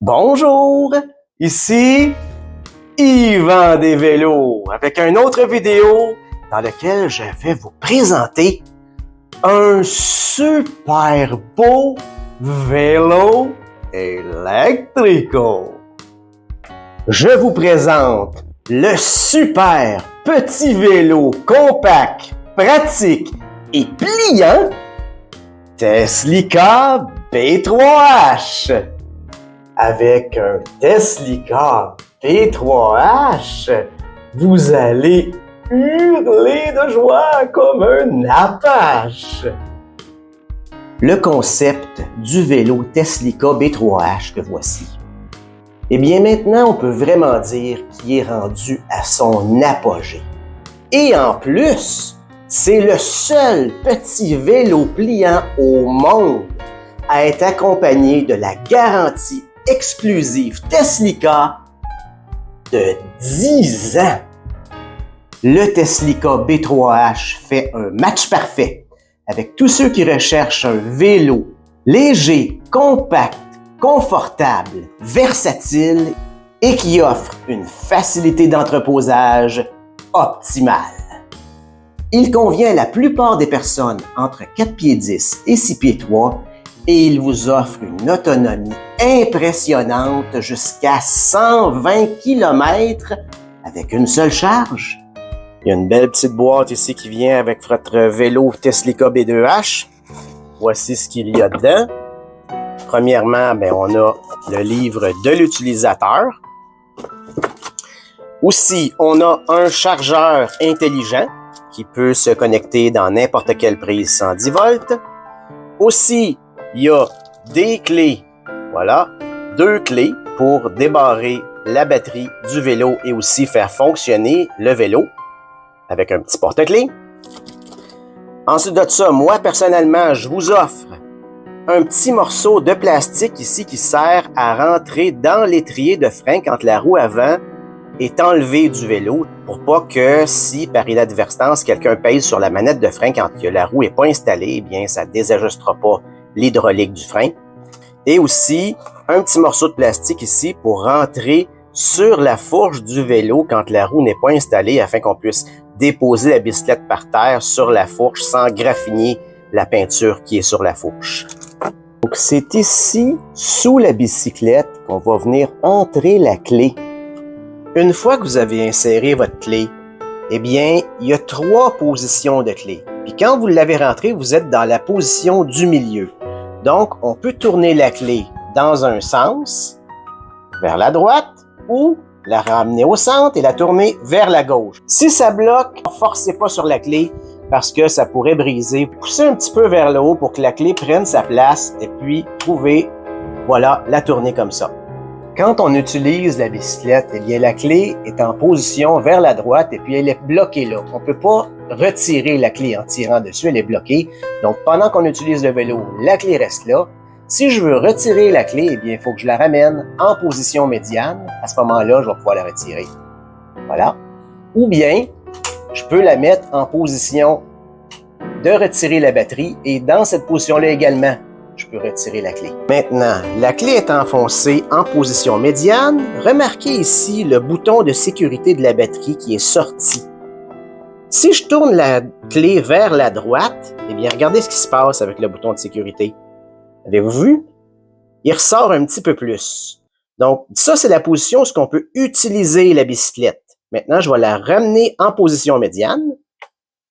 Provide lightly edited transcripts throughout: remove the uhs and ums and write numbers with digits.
Bonjour, ici Yvan des vélos avec une autre vidéo dans laquelle je vais vous présenter un super beau vélo électrico. Je vous présente le super petit vélo compact, pratique et pliant Teslica B3H. Avec un Teslica B3H, vous allez hurler de joie comme un Apache. Le concept du vélo Teslica B3H que voici. Eh bien maintenant, on peut vraiment dire qu'il est rendu à son apogée. Et en plus, c'est le seul petit vélo pliant au monde à être accompagné de la garantie exclusive Teslica de 10 ans. Le Teslica B3H fait un match parfait avec tous ceux qui recherchent un vélo léger, compact, confortable, versatile et qui offre une facilité d'entreposage optimale. Il convient à la plupart des personnes entre 4 pieds 10 et 6 pieds 3 et il vous offre une autonomie impressionnante jusqu'à 120 km avec une seule charge. Il y a une belle petite boîte ici qui vient avec votre vélo Teslica B2H. Voici ce qu'il y a dedans. Premièrement, on a le livre de l'utilisateur. Aussi, on a un chargeur intelligent qui peut se connecter dans n'importe quelle prise 110 volts. Aussi, il y a des clés, voilà, 2 clés pour débarrer la batterie du vélo et aussi faire fonctionner le vélo avec un petit porte-clés. Ensuite de ça, moi personnellement, je vous offre un petit morceau de plastique ici qui sert à rentrer dans l'étrier de frein quand la roue avant est enlevée du vélo pour pas que si par inadvertance quelqu'un pèse sur la manette de frein quand la roue n'est pas installée, eh bien ça ne désajustera pas l'hydraulique du frein. Et aussi un petit morceau de plastique ici pour rentrer sur la fourche du vélo quand la roue n'est pas installée afin qu'on puisse déposer la bicyclette par terre sur la fourche sans graffiner la peinture qui est sur la fourche. Donc c'est ici, sous la bicyclette, qu'on va venir entrer la clé. Une fois que vous avez inséré votre clé, eh bien, il y a 3 positions de clé. Puis quand vous l'avez rentrée, vous êtes dans la position du milieu. Donc, on peut tourner la clé dans un sens, vers la droite, ou la ramener au centre et la tourner vers la gauche. Si ça bloque, ne forcez pas sur la clé parce que ça pourrait briser. Poussez un petit peu vers le haut pour que la clé prenne sa place et puis pouvez, voilà, la tourner comme ça. Quand on utilise la bicyclette, eh bien, la clé est en position vers la droite et puis elle est bloquée là. On ne peut pas retirer la clé en tirant dessus, elle est bloquée. Donc, pendant qu'on utilise le vélo, la clé reste là. Si je veux retirer la clé, eh bien, il faut que je la ramène en position médiane. À ce moment-là, je vais pouvoir la retirer. Voilà. Ou bien, je peux la mettre en position de retirer la batterie et dans cette position-là également, je peux retirer la clé. Maintenant, la clé est enfoncée en position médiane. Remarquez ici le bouton de sécurité de la batterie qui est sorti. Si je tourne la clé vers la droite, eh bien, regardez ce qui se passe avec le bouton de sécurité. Avez-vous vu? Il ressort un petit peu plus. Donc, ça, c'est la position où on peut utiliser la bicyclette. Maintenant, je vais la ramener en position médiane.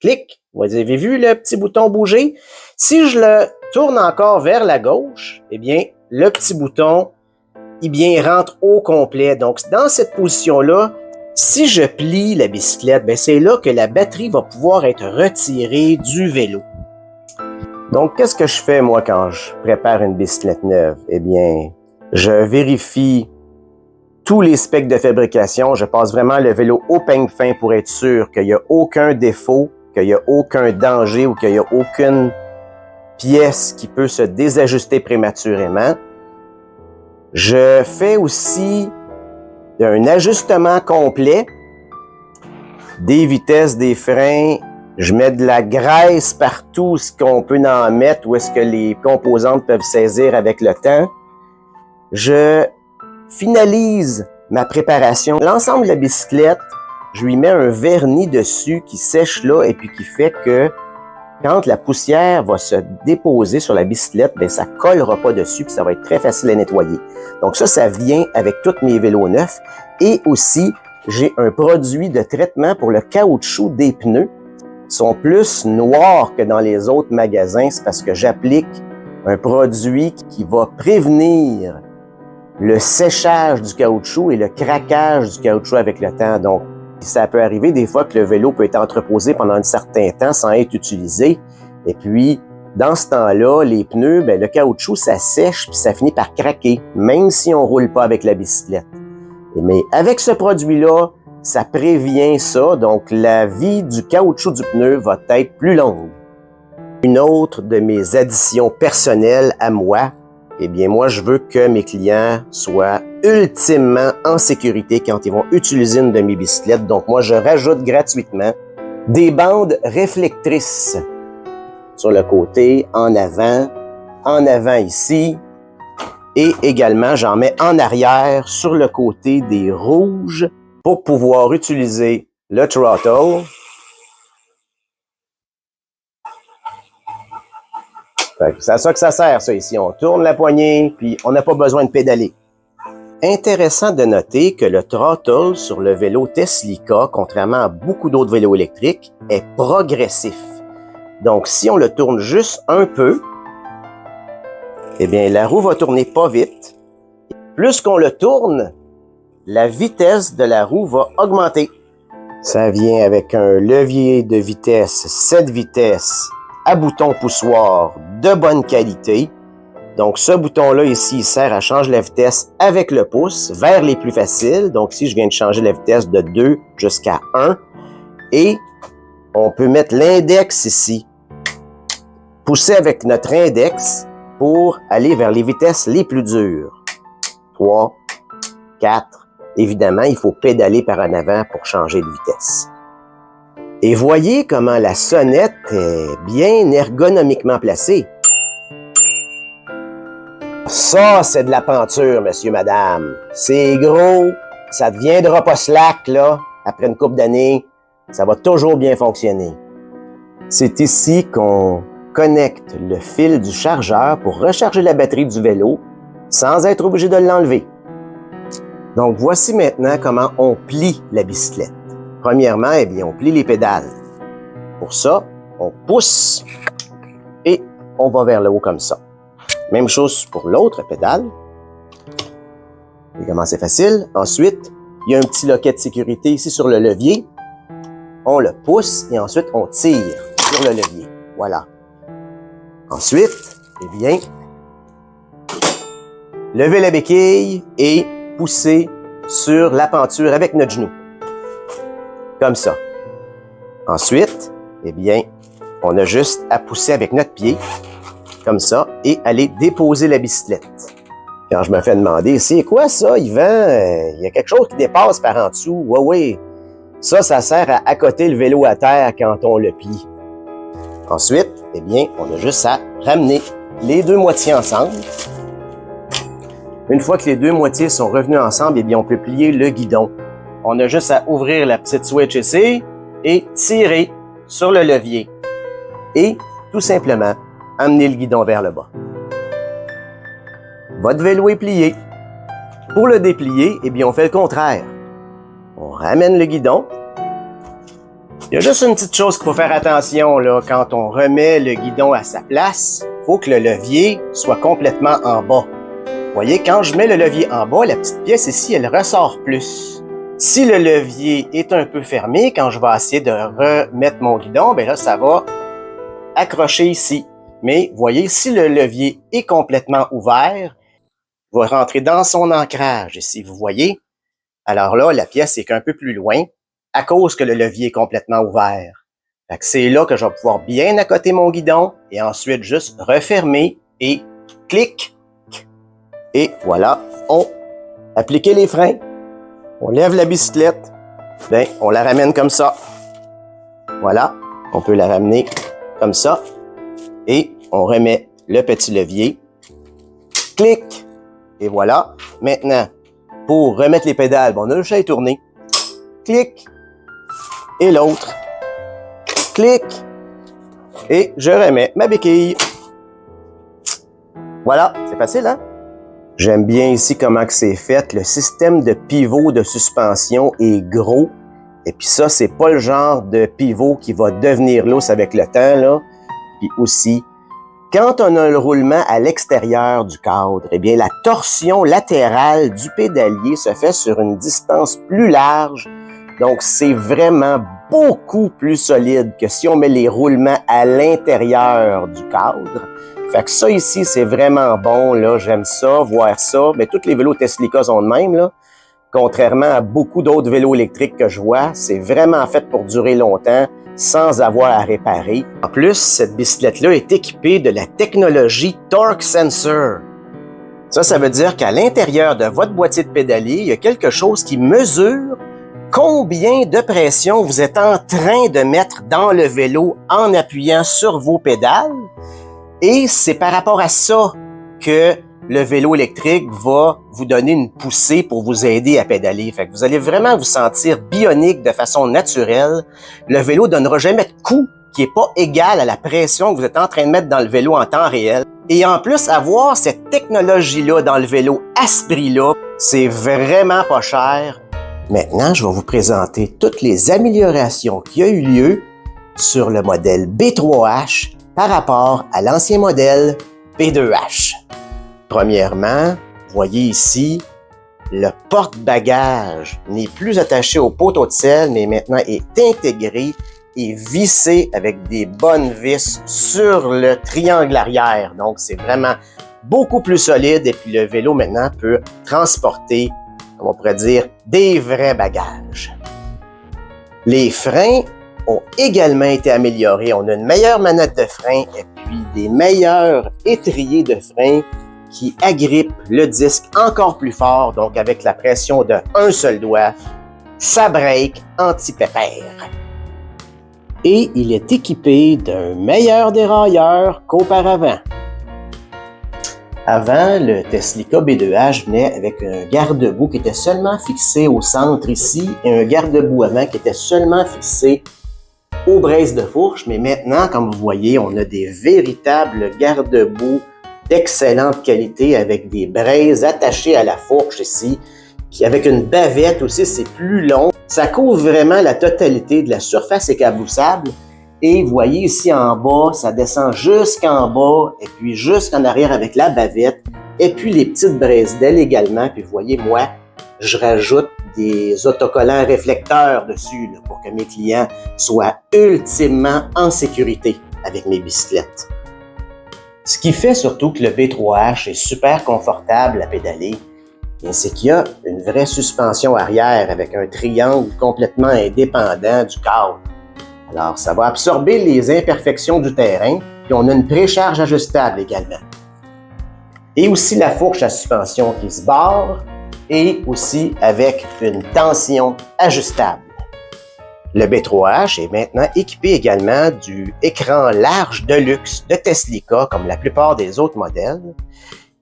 Clic. Vous avez vu le petit bouton bouger? Si je le tourne encore vers la gauche, eh bien, le petit bouton, il rentre au complet. Donc, dans cette position-là, si je plie la bicyclette, c'est là que la batterie va pouvoir être retirée du vélo. Donc, qu'est-ce que je fais, moi, quand je prépare une bicyclette neuve? Eh bien, je vérifie tous les specs de fabrication. Je passe vraiment le vélo au peigne fin pour être sûr qu'il n'y a aucun défaut, qu'il n'y a aucun danger ou qu'il n'y a aucune pièce qui peut se désajuster prématurément. Je fais aussi un ajustement complet des vitesses, des freins. Je mets de la graisse partout, ce qu'on peut en mettre, où est-ce que les composantes peuvent saisir avec le temps. Je finalise ma préparation. L'ensemble de la bicyclette, je lui mets un vernis dessus qui sèche là et puis qui fait que quand la poussière va se déposer sur la bicyclette, ben ça collera pas dessus puis ça va être très facile à nettoyer. Donc ça vient avec tous mes vélos neufs. Et aussi, j'ai un produit de traitement pour le caoutchouc des pneus. Ils sont plus noirs que dans les autres magasins. C'est parce que j'applique un produit qui va prévenir le séchage du caoutchouc et le craquage du caoutchouc avec le temps. Donc, ça peut arriver des fois que le vélo peut être entreposé pendant un certain temps sans être utilisé. Et puis, dans ce temps-là, les pneus, ben, le caoutchouc, ça sèche puis ça finit par craquer, même si on roule pas avec la bicyclette. Mais avec ce produit-là, ça prévient ça. Donc, la vie du caoutchouc du pneu va être plus longue. Une autre de mes additions personnelles à moi, eh bien, moi, je veux que mes clients soient ultimement en sécurité quand ils vont utiliser une de mes bicyclettes. Donc, moi, je rajoute gratuitement des bandes réflectrices sur le côté, en avant ici, et également, j'en mets en arrière sur le côté des rouges pour pouvoir utiliser le throttle. C'est à ça que ça sert, ça, ici. On tourne la poignée, puis on n'a pas besoin de pédaler. Intéressant de noter que le throttle sur le vélo Teslica, contrairement à beaucoup d'autres vélos électriques, est progressif. Donc, si on le tourne juste un peu, eh bien, la roue va tourner pas vite. Plus qu'on le tourne, la vitesse de la roue va augmenter. Ça vient avec un levier de vitesse 7 vitesses à bouton poussoir de bonne qualité. Donc, ce bouton-là ici, il sert à changer la vitesse avec le pouce vers les plus faciles. Donc, ici, je viens de changer la vitesse de 2 jusqu'à 1. Et on peut mettre l'index ici. Pousser avec notre index pour aller vers les vitesses les plus dures. 3, 4. Évidemment, il faut pédaler par en avant pour changer de vitesse. Et voyez comment la sonnette est bien ergonomiquement placée. Ça, c'est de la penture, monsieur, madame. C'est gros, ça ne deviendra pas slack, là, après une couple d'années. Ça va toujours bien fonctionner. C'est ici qu'on connecte le fil du chargeur pour recharger la batterie du vélo sans être obligé de l'enlever. Donc, voici maintenant comment on plie la bicyclette. Premièrement, eh bien, on plie les pédales. Pour ça, on pousse et on va vers le haut comme ça. Même chose pour l'autre pédale. Et comment c'est facile. Ensuite, il y a un petit loquet de sécurité ici sur le levier. On le pousse et ensuite on tire sur le levier. Voilà. Ensuite, eh bien, levez la béquille et poussez sur la penture avec notre genou. Comme ça. Ensuite, eh bien, on a juste à pousser avec notre pied, comme ça, et aller déposer la bicyclette. Quand je me fais demander, c'est quoi ça, Yvan? Il y a quelque chose qui dépasse par en dessous. Oui. Ça sert à accoter le vélo à terre quand on le plie. Ensuite, eh bien, on a juste à ramener les deux moitiés ensemble. Une fois que les deux moitiés sont revenus ensemble, eh bien, on peut plier le guidon. On a juste à ouvrir la petite switch ici et tirer sur le levier. Et, tout simplement, amener le guidon vers le bas. Votre vélo est plié. Pour le déplier, eh bien, on fait le contraire. On ramène le guidon. Il y a juste une petite chose qu'il faut faire attention là, quand on remet le guidon à sa place. Il faut que le levier soit complètement en bas. Vous voyez, quand je mets le levier en bas, la petite pièce ici, elle ressort plus. Si le levier est un peu fermé, quand je vais essayer de remettre mon guidon, bien là, ça va accrocher ici. Mais vous voyez, si le levier est complètement ouvert, il va rentrer dans son ancrage ici, vous voyez. Alors là, la pièce est qu'un peu plus loin à cause que le levier est complètement ouvert. Fait que c'est là que je vais pouvoir bien accoter mon guidon et ensuite juste refermer et clic. Et voilà, on applique les freins. On lève la bicyclette. Bien, on la ramène comme ça. Voilà, on peut la ramener comme ça. Et on remet le petit levier. Clic. Et voilà. Maintenant, pour remettre les pédales, on a juste à les tourner. Clic. Et l'autre. Clic. Et je remets ma béquille. Voilà, c'est facile, hein? J'aime bien ici comment que c'est fait. Le système de pivot de suspension est gros. Et puis ça, c'est pas le genre de pivot qui va devenir lousse avec le temps, là. Puis aussi, quand on a le roulement à l'extérieur du cadre, eh bien, la torsion latérale du pédalier se fait sur une distance plus large. Donc, c'est vraiment beaucoup plus solide que si on met les roulements à l'intérieur du cadre. Fait que ça ici, c'est vraiment bon, là. J'aime ça, voir ça. Mais tous les vélos Teslica sont de même, là. Contrairement à beaucoup d'autres vélos électriques que je vois, c'est vraiment fait pour durer longtemps sans avoir à réparer. En plus, cette bicyclette-là est équipée de la technologie Torque Sensor. Ça veut dire qu'à l'intérieur de votre boîtier de pédalier, il y a quelque chose qui mesure combien de pression vous êtes en train de mettre dans le vélo en appuyant sur vos pédales. Et c'est par rapport à ça que le vélo électrique va vous donner une poussée pour vous aider à pédaler. Fait que vous allez vraiment vous sentir bionique de façon naturelle. Le vélo donnera jamais de coup qui est pas égal à la pression que vous êtes en train de mettre dans le vélo en temps réel. Et en plus, avoir cette technologie-là dans le vélo à ce prix-là, c'est vraiment pas cher. Maintenant, je vais vous présenter toutes les améliorations qui ont eu lieu sur le modèle B3H par rapport à l'ancien modèle B2H. Premièrement, voyez ici, le porte-bagages n'est plus attaché au poteau de selle, mais maintenant est intégré et vissé avec des bonnes vis sur le triangle arrière. Donc, c'est vraiment beaucoup plus solide et puis le vélo maintenant peut transporter, comme on pourrait dire, des vrais bagages. Les freins ont également été améliorés. On a une meilleure manette de frein et puis des meilleurs étriers de frein qui agrippe le disque encore plus fort, donc avec la pression d'un seul doigt, ça break anti-pépère. Et il est équipé d'un meilleur dérailleur qu'auparavant. Avant, le Teslica B2H venait avec un garde-boue qui était seulement fixé au centre ici et un garde-boue avant qui était seulement fixé aux braises de fourche, mais maintenant, comme vous voyez, on a des véritables garde-boue d'excellente qualité avec des braises attachées à la fourche ici, avec une bavette aussi, c'est plus long. Ça couvre vraiment la totalité de la surface écaboussable. Et vous voyez ici en bas, ça descend jusqu'en bas et puis jusqu'en arrière avec la bavette. Et puis les petites braises d'ailes également. Puis vous voyez, moi, je rajoute des autocollants réflecteurs dessus là, pour que mes clients soient ultimement en sécurité avec mes bicyclettes. Ce qui fait surtout que le B3H est super confortable à pédaler, c'est qu'il y a une vraie suspension arrière avec un triangle complètement indépendant du cadre. Alors, ça va absorber les imperfections du terrain, puis on a une précharge ajustable également. Et aussi la fourche à suspension qui se barre, et aussi avec une tension ajustable. Le B3H est maintenant équipé également du écran large de luxe de Teslica, comme la plupart des autres modèles,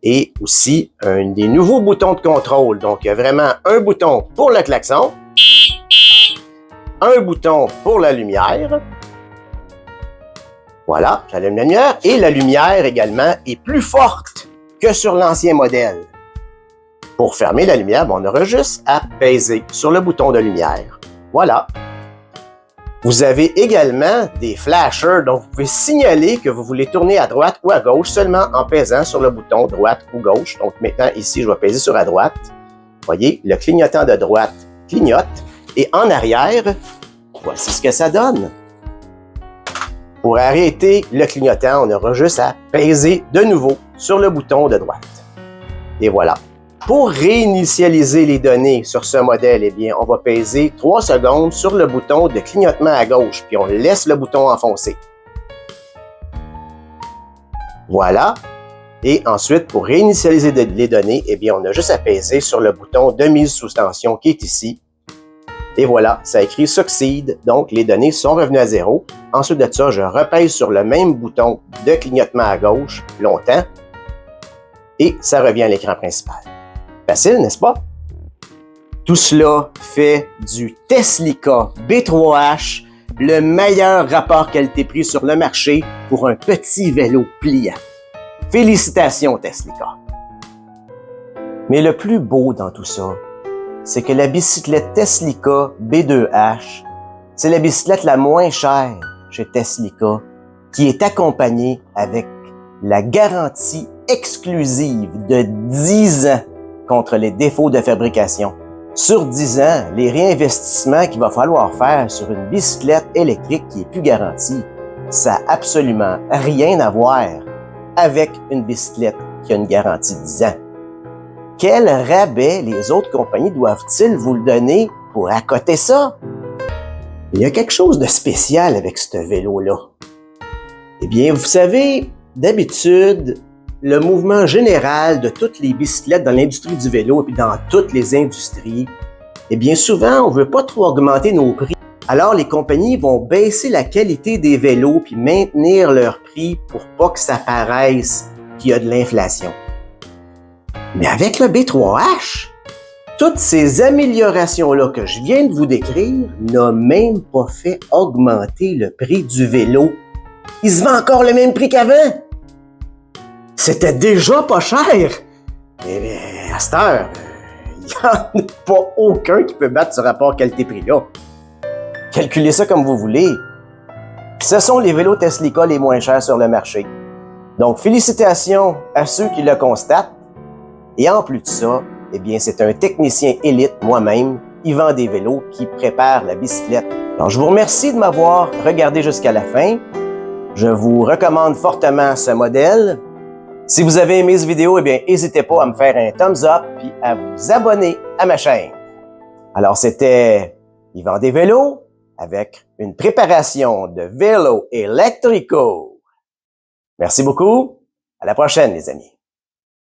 et aussi un des nouveaux boutons de contrôle. Donc, il y a vraiment un bouton pour le klaxon, un bouton pour la lumière. Voilà, j'allume la lumière. Et la lumière également est plus forte que sur l'ancien modèle. Pour fermer la lumière, on aura juste à peser sur le bouton de lumière. Voilà. Vous avez également des flashers dont vous pouvez signaler que vous voulez tourner à droite ou à gauche seulement en pesant sur le bouton droite ou gauche. Donc maintenant, ici, je vais peser sur la droite. Vous voyez, le clignotant de droite clignote. Et en arrière, voici ce que ça donne. Pour arrêter le clignotant, on aura juste à peser de nouveau sur le bouton de droite. Et voilà. Pour réinitialiser les données sur ce modèle, eh bien, on va peser 3 secondes sur le bouton de clignotement à gauche, puis on laisse le bouton enfoncé. Voilà. Et ensuite, pour réinitialiser les données, eh bien, on a juste à peser sur le bouton de mise sous tension qui est ici. Et voilà, ça écrit Succeed, donc les données sont revenues à 0. Ensuite de ça, je repèse sur le même bouton de clignotement à gauche longtemps et ça revient à l'écran principal. Facile, n'est-ce pas? Tout cela fait du Teslica B3H le meilleur rapport qualité-prix sur le marché pour un petit vélo pliant. Félicitations Teslica! Mais le plus beau dans tout ça, c'est que la bicyclette Teslica B2H, c'est la bicyclette la moins chère chez Teslica, qui est accompagnée avec la garantie exclusive de 10 ans contre les défauts de fabrication. Sur 10 ans, les réinvestissements qu'il va falloir faire sur une bicyclette électrique qui est plus garantie, ça n'a absolument rien à voir avec une bicyclette qui a une garantie de 10 ans. Quel rabais les autres compagnies doivent-ils vous le donner pour accoter ça? Il y a quelque chose de spécial avec ce vélo-là. Eh bien, vous savez, d'habitude, le mouvement général de toutes les bicyclettes dans l'industrie du vélo et puis dans toutes les industries, eh bien souvent, on veut pas trop augmenter nos prix. Alors, les compagnies vont baisser la qualité des vélos puis maintenir leur prix pour pas que ça paraisse qu'il y a de l'inflation. Mais avec le B3H, toutes ces améliorations-là que je viens de vous décrire n'ont même pas fait augmenter le prix du vélo. Il se vend encore le même prix qu'avant. C'était déjà pas cher. Mais à cette heure, il n'y en a pas aucun qui peut battre ce rapport qualité-prix-là. Calculez ça comme vous voulez. Ce sont les vélos Teslica les moins chers sur le marché. Donc, félicitations à ceux qui le constatent. Et en plus de ça, eh bien, c'est un technicien élite, moi-même, qui vend des vélos, qui prépare la bicyclette. Alors, je vous remercie de m'avoir regardé jusqu'à la fin. Je vous recommande fortement ce modèle. Si vous avez aimé cette vidéo, eh bien, n'hésitez pas à me faire un thumbs up puis à vous abonner à ma chaîne. Alors, c'était Yvan des vélos avec une préparation de vélos électrico. Merci beaucoup. À la prochaine, les amis.